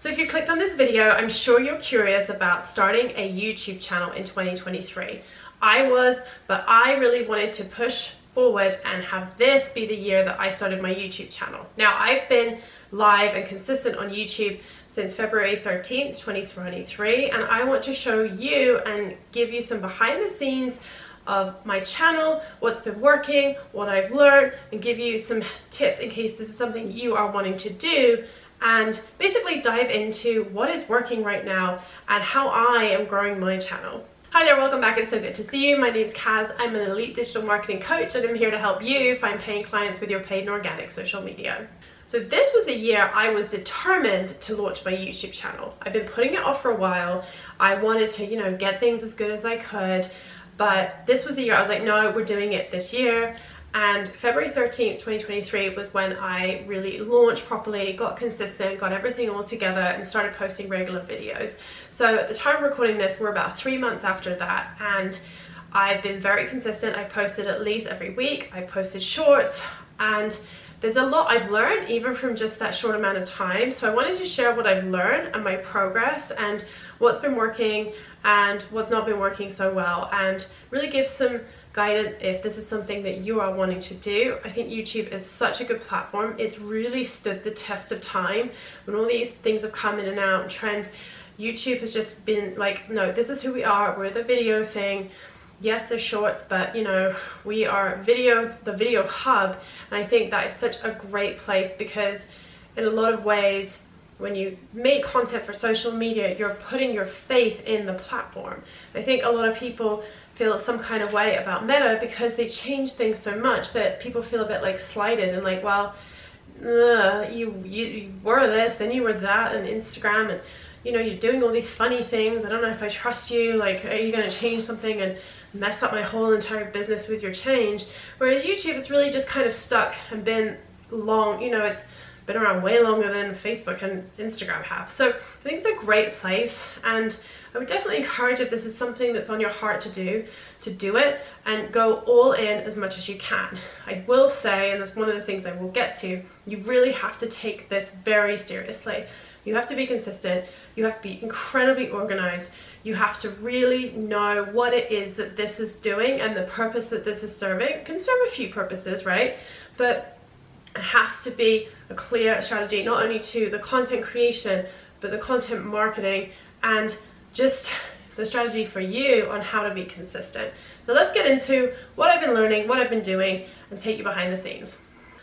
So if you clicked on this video, I'm sure you're curious about starting a YouTube channel in 2023. I was, but I really wanted to push forward and have this be the year that I started my YouTube channel. Now, I've been live and consistent on YouTube since February 13th, 2023, and I want to show you and give you some behind the scenes of my channel, what's been working, what I've learned, and give you some tips in case this is something you are wanting to do, and basically dive into what is working right now and how I am growing my channel. Hi there, welcome back. It's so good to see you. My name's Kaz. I'm an elite digital marketing coach and I'm here to help you find paying clients with your paid and organic social media. So this was the year I was determined to launch my YouTube channel. I've been putting it off for a while. I wanted to, get things as good as I could, but this was the year I was like, no, we're doing it this year. And February 13th, 2023 was when I really launched properly, got consistent, got everything all together and started posting regular videos. So at the time of recording this, we're about 3 months after that, and I've been very consistent. I posted at least every week. I posted shorts, and there's a lot I've learned even from just that short amount of time. So I wanted to share what I've learned and my progress and what's been working and what's not been working so well, and really give some guidance if this is something that you are wanting to do. I think YouTube is such a good platform. It's really stood the test of time. When all these things have come in and out and trends, YouTube has just been like, no, this is who we are. We're the video thing. Yes, there's shorts, but we are the video hub. And I think that is such a great place because in a lot of ways, when you make content for social media, you're putting your faith in the platform. I think a lot of people feel some kind of way about Meta because they change things so much that people feel a bit like slighted and like, well, you were this, then you were that, and Instagram, and you're doing all these funny things. I don't know if I trust you. Like, are you going to change something and mess up my whole entire business with your change? Whereas YouTube, it's really just kind of stuck and been long. It's been around way longer than Facebook and Instagram have. So I think it's a great place, and I would definitely encourage, if this is something that's on your heart to do it and go all in as much as you can. I will say, and that's one of the things I will get to, you really have to take this very seriously. You have to be consistent. You have to be incredibly organized. You have to really know what it is that this is doing and the purpose that this is serving. It can serve a few purposes, right? But it has to be a clear strategy, not only to the content creation, but the content marketing and just the strategy for you on how to be consistent. So let's get into what I've been learning, what I've been doing, and take you behind the scenes.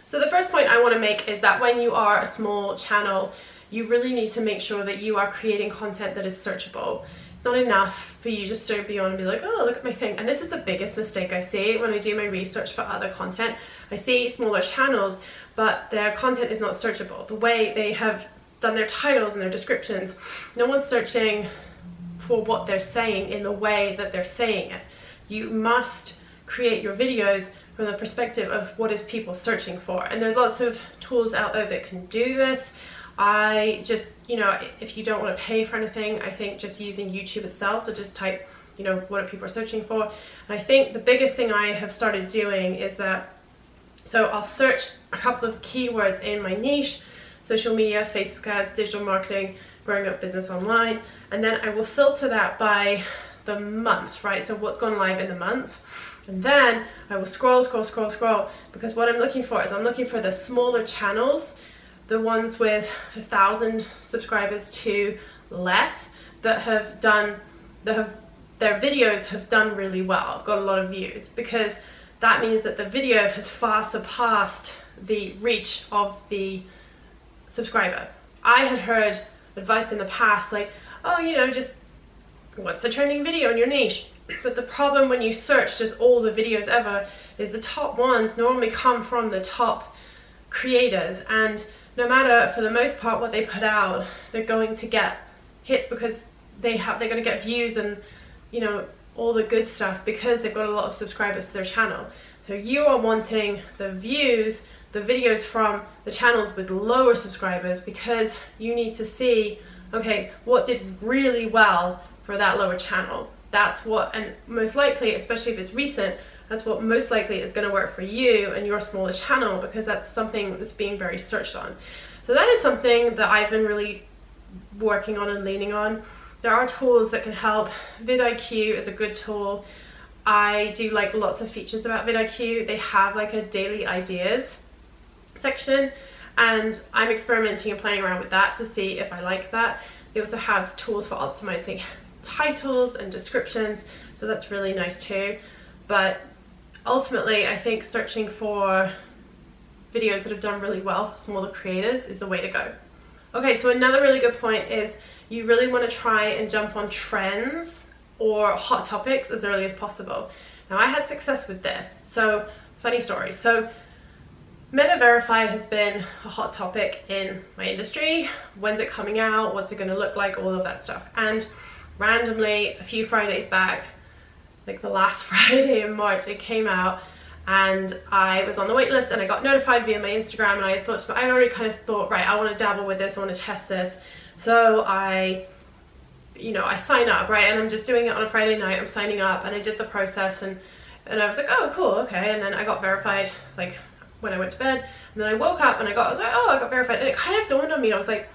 So the first point I want to make is that when you are a small channel, you really need to make sure that you are creating content that is searchable. It's not enough for you just to be on and be like, oh, look at my thing. And this is the biggest mistake I see when I do my research for other content. I see smaller channels, but their content is not searchable. The way they have done their titles and their descriptions, no one's searching for what they're saying in the way that they're saying it. You must create your videos from the perspective of what is people searching for. And there's lots of tools out there that can do this. I just, if you don't want to pay for anything, I think just using YouTube itself to just type, what are people searching for. And I think the biggest thing I have started doing is that, so I'll search a couple of keywords in my niche, social media, Facebook ads, digital marketing, growing up business online, and then I will filter that by the month, right? So what's gone live in the month. And then I will scroll, because what I'm looking for is I'm looking for the smaller channels, the ones with 1,000 subscribers to less, that have done, their videos have done really well, got a lot of views, because that means that the video has far surpassed the reach of the subscriber. I had heard advice in the past like, oh, just what's a trending video in your niche? But the problem when you search just all the videos ever is the top ones normally come from the top creators, and no matter, for the most part, what they put out, they're going to get hits because they're going to get views and all the good stuff because they've got a lot of subscribers to their channel. So you are wanting the views, the videos from the channels with lower subscribers, because you need to see, okay, what did really well for that lower channel. That's what, and most likely, especially if it's recent, that's what most likely is going to work for you and your smaller channel, because that's something that's being very searched on. So that is something that I've been really working on and leaning on. There are tools that can help. vidIQ is a good tool. I do like lots of features about vidIQ. They have like a daily ideas section, and I'm experimenting and playing around with that to see if I like that. They also have tools for optimizing titles and descriptions, so that's really nice too. But ultimately, I think searching for videos that have done really well for smaller creators is the way to go. Okay, so another really good point is you really want to try and jump on trends or hot topics as early as possible. Now, I had success with this. So, funny story. So, Meta Verified has been a hot topic in my industry. When's it coming out? What's it going to look like? All of that stuff. And randomly, a few Fridays back, like the last Friday in March, it came out, and I was on the wait list, and I got notified via my Instagram, and I already kind of thought, right, I want to dabble with this, I want to test this. So I sign up, right, and I'm just doing it on a Friday night. I'm signing up, and I did the process, and I was like, oh, cool, okay. And then I got verified, like, when I went to bed, and then I woke up, and I was like, oh, I got verified. And it kind of dawned on me, I was like,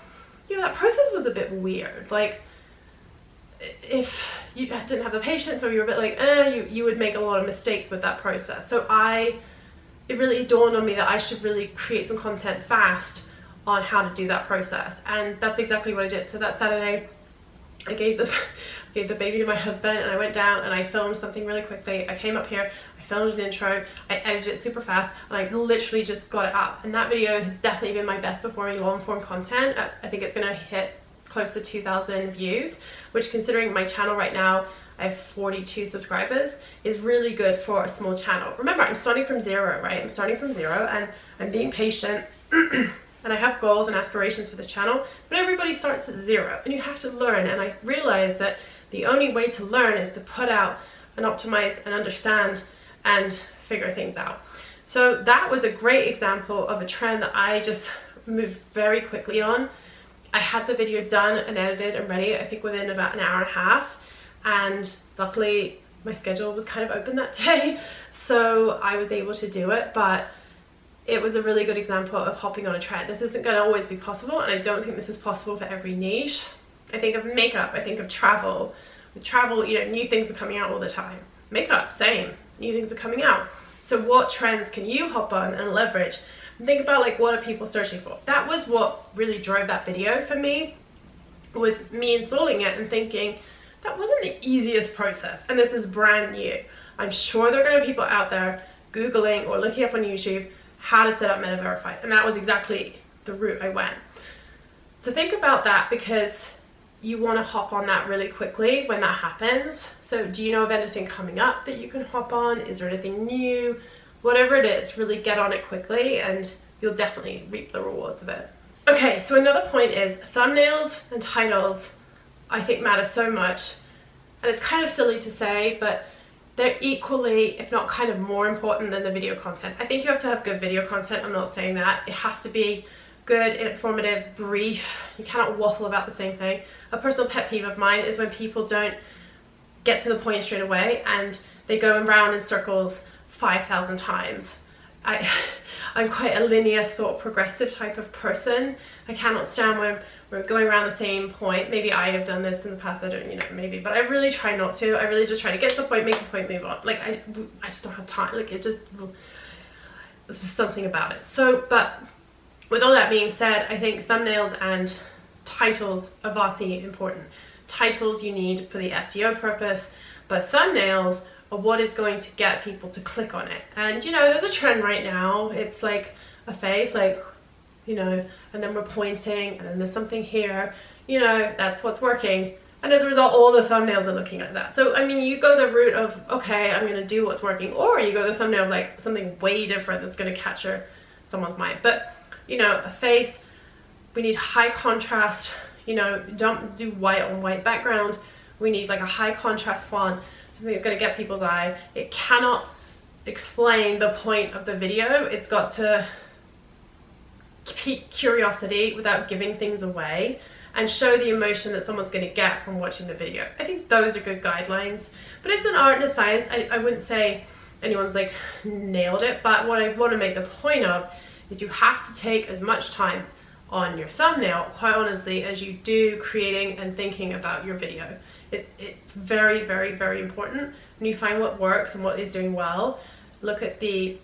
that process was a bit weird. Like, if you didn't have the patience, or you were a bit like, you would make a lot of mistakes with that process. So it really dawned on me that I should really create some content fast on how to do that process, and that's exactly what I did. So that Saturday, I gave the baby to my husband, and I went down and I filmed something really quickly. I came up here, I filmed an intro, I edited it super fast, and I literally just got it up. And that video has definitely been my best performing long form content. I think it's gonna hit close to 2,000 views, which, considering my channel right now, I have 42 subscribers, is really good for a small channel. Remember, I'm starting from zero, right? I'm starting from zero, and I'm being patient. And I have goals and aspirations for this channel, but everybody starts at zero, and you have to learn. And I realized that the only way to learn is to put out and optimize and understand and figure things out. So that was a great example of a trend that I just moved very quickly on. I had the video done and edited and ready, I think within about an hour and a half, and luckily my schedule was kind of open that day, so I was able to do it. But it was a really good example of hopping on a trend. This isn't going to always be possible, and I don't think this is possible for every niche. I think of makeup, I think of travel. With travel, new things are coming out all the time. Makeup, same, new things are coming out. So what trends can you hop on and leverage? And think about, like, what are people searching for? That was what really drove that video for me, was me installing it and thinking, that wasn't the easiest process, and this is brand new. I'm sure there are going to be people out there Googling or looking up on YouTube how to set up Meta Verified, and that was exactly the route I went. So think about that, because you want to hop on that really quickly when that happens. So do you know of anything coming up that you can hop on? Is there anything new? Whatever it is, really get on it quickly, and you'll definitely reap the rewards of it. Okay, so another point is thumbnails and titles, I think, matter so much, and it's kind of silly to say, but they're equally, if not kind of more important than the video content. I think you have to have good video content. I'm not saying that. It has to be good, informative, brief. You cannot waffle about the same thing. A personal pet peeve of mine is when people don't get to the point straight away, and they go around in circles 5,000 times. I'm quite a linear, thought progressive type of person. I cannot stand when we're going around the same point. Maybe I have done this in the past, I don't, maybe, but I really try not to. I really just try to get to the point, make a point, move on. Like, I just don't have time. Like, there's just something about it. So, but with all that being said, I think thumbnails and titles are vastly important. Titles you need for the SEO purpose, but thumbnails are what is going to get people to click on it. And there's a trend right now. It's like a face, like, and then we're pointing, and then there's something here, that's what's working. And as a result, all the thumbnails are looking like that. So, I mean, you go the route of, okay, I'm going to do what's working, or you go the thumbnail of, like, something way different that's going to capture someone's mind. But, a face, we need high contrast, don't do white on white background. We need, like, a high contrast font, something that's going to get people's eye. It cannot explain the point of the video. It's got to pique curiosity without giving things away, and show the emotion that someone's going to get from watching the video. I think those are good guidelines, but it's an art and a science. I wouldn't say anyone's like nailed it, but what I want to make the point of is you have to take as much time on your thumbnail, quite honestly, as you do creating and thinking about your video. It's very, very, very important. When you find what works and what is doing well, look at the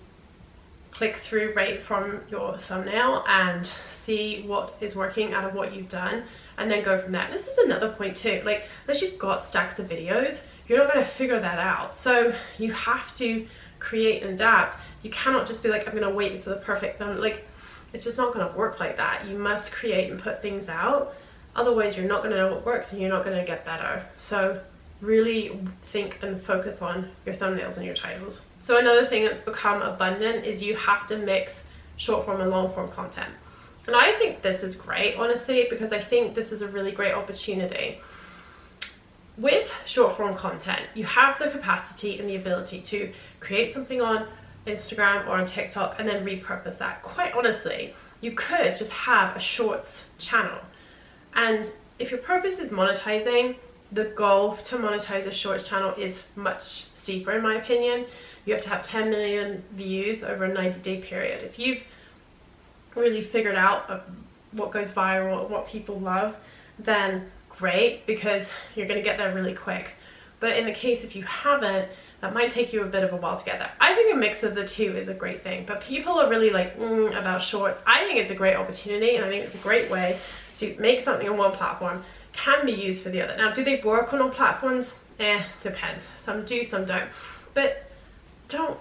click-through rate from your thumbnail and see what is working out of what you've done, and then go from there. This is another point too, like, unless you've got stacks of videos, you're not going to figure that out. So you have to create and adapt. You cannot just be like, I'm going to wait for the perfect thumbnail. Like, it's just not going to work like that. You must create and put things out, otherwise you're not going to know what works and you're not going to get better. So really think and focus on your thumbnails and your titles. So another thing that's become abundant is you have to mix short form and long form content. And I think this is great, honestly, because I think this is a really great opportunity. With short form content, you have the capacity and the ability to create something on Instagram or on TikTok and then repurpose that. Quite honestly, you could just have a shorts channel. And if your purpose is monetizing, the goal to monetize a shorts channel is much steeper, in my opinion. You have to have 10 million views over a 90-day period. If you've really figured out what goes viral, what people love, then great, because you're going to get there really quick. But in the case if you haven't, that might take you a bit of a while to get there. I think a mix of the two is a great thing, but people are really like about shorts. I think it's a great opportunity, and I think it's a great way to make something on one platform can be used for the other. Now, do they work on all platforms? Depends. Some do, some don't. But don't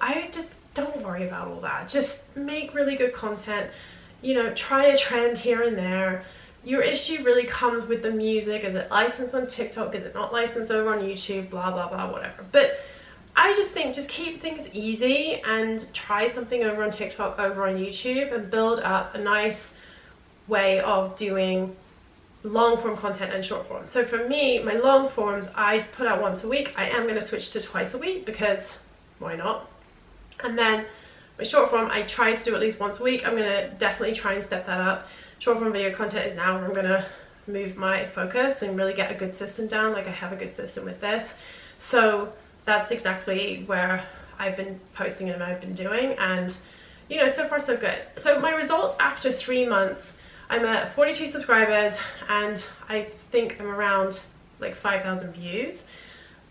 worry about all that. Just make really good content. You know, try a trend here and there. Your issue really comes with the music. Is it licensed on TikTok? Is it not licensed over on YouTube? Blah, blah, blah, whatever. But I just think just keep things easy and try something over on TikTok, over on YouTube, and build up a nice way of doing long form content and short form. So for me, my long forms, I put out once a week. I am going to switch to twice a week because why not? And then my short form, I try to do at least once a week. I'm going to definitely try and step that up. Short form video content is now where I'm going to move my focus and really get a good system down, like I have a good system with this. So that's exactly where I've been posting and I've been doing, and you know, so far so good. So my results after 3 months, I'm at 42 subscribers and I think I'm around like 5,000 views.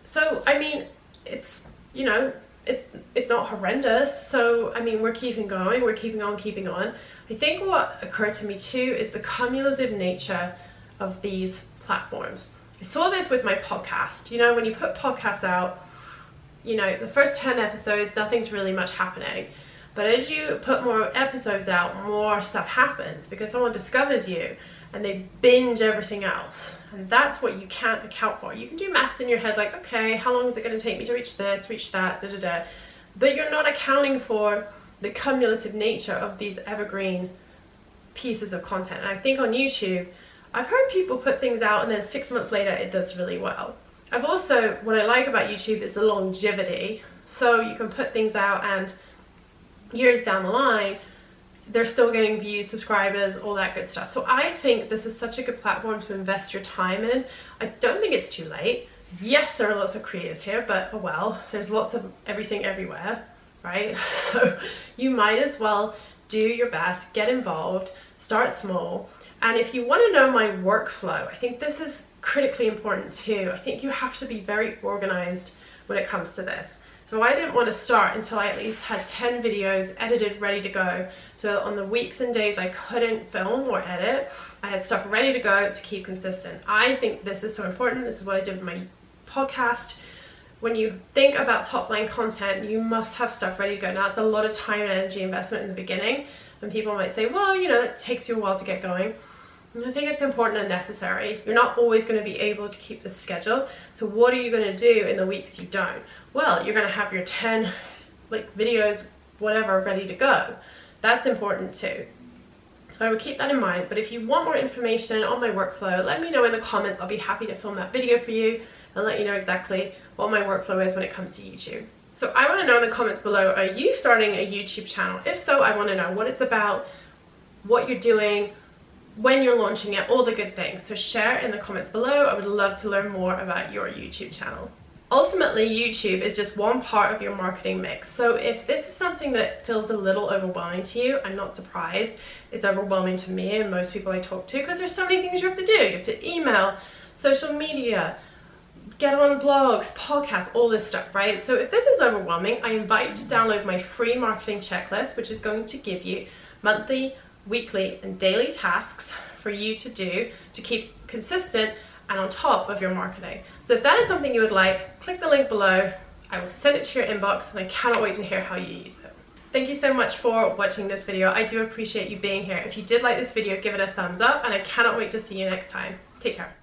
So I mean, it's, you know, it's not horrendous. So I mean, we're keeping going, we're keeping on. I think what occurred to me too is the cumulative nature of these platforms. I saw this with my podcast. You know, when you put podcasts out, you know, the first 10 episodes, nothing's really much happening. But as you put more episodes out, more stuff happens because someone discovers you and they binge everything else. And that's what you can't account for. You can do maths in your head like, okay, how long is it going to take me to reach this, reach that, da-da-da. But you're not accounting for the cumulative nature of these evergreen pieces of content. And I think on YouTube, I've heard people put things out and then 6 months later it does really well. I've also, what I like about YouTube is the longevity. So you can put things out and years down the line, they're still getting views, subscribers, all that good stuff. So I think this is such a good platform to invest your time in. I don't think it's too late. Yes, there are lots of creators here, but oh well, there's lots of everything everywhere, right? So you might as well do your best, get involved, start small. And if you want to know my workflow, I think this is critically important too. I think you have to be very organized when it comes to this. So I didn't want to start until I at least had 10 videos edited, ready to go. So on the weeks and days I couldn't film or edit, I had stuff ready to go to keep consistent. I think this is so important. This is what I did with my podcast. When you think about top line content, you must have stuff ready to go. Now it's a lot of time and energy investment in the beginning, and people might say, well, you know, it takes you a while to get going. And I think it's important and necessary. You're not always going to be able to keep the schedule. So what are you going to do in the weeks you don't? Well, you're going to have your 10 like videos, whatever, ready to go. That's important too. So I would keep that in mind. But if you want more information on my workflow, let me know in the comments. I'll be happy to film that video for you and let you know exactly what my workflow is when it comes to YouTube. So I want to know in the comments below, are you starting a YouTube channel? If so, I want to know what it's about, what you're doing, when you're launching it, all the good things. So share in the comments below. I would love to learn more about your YouTube channel. Ultimately, YouTube is just one part of your marketing mix. So if this is something that feels a little overwhelming to you, I'm not surprised. It's overwhelming to me and most people I talk to, because there's so many things you have to do. You have to email, social media, get on blogs, podcasts, all this stuff, right? So if this is overwhelming, I invite you to download my free marketing checklist, which is going to give you monthly, weekly, and daily tasks for you to do to keep consistent and on top of your marketing. So if that is something you would like, click the link below. I will send it to your inbox, and I cannot wait to hear how you use it. Thank you so much for watching this video. I do appreciate you being here. If you did like this video, give it a thumbs up, and I cannot wait to see you next time. Take care.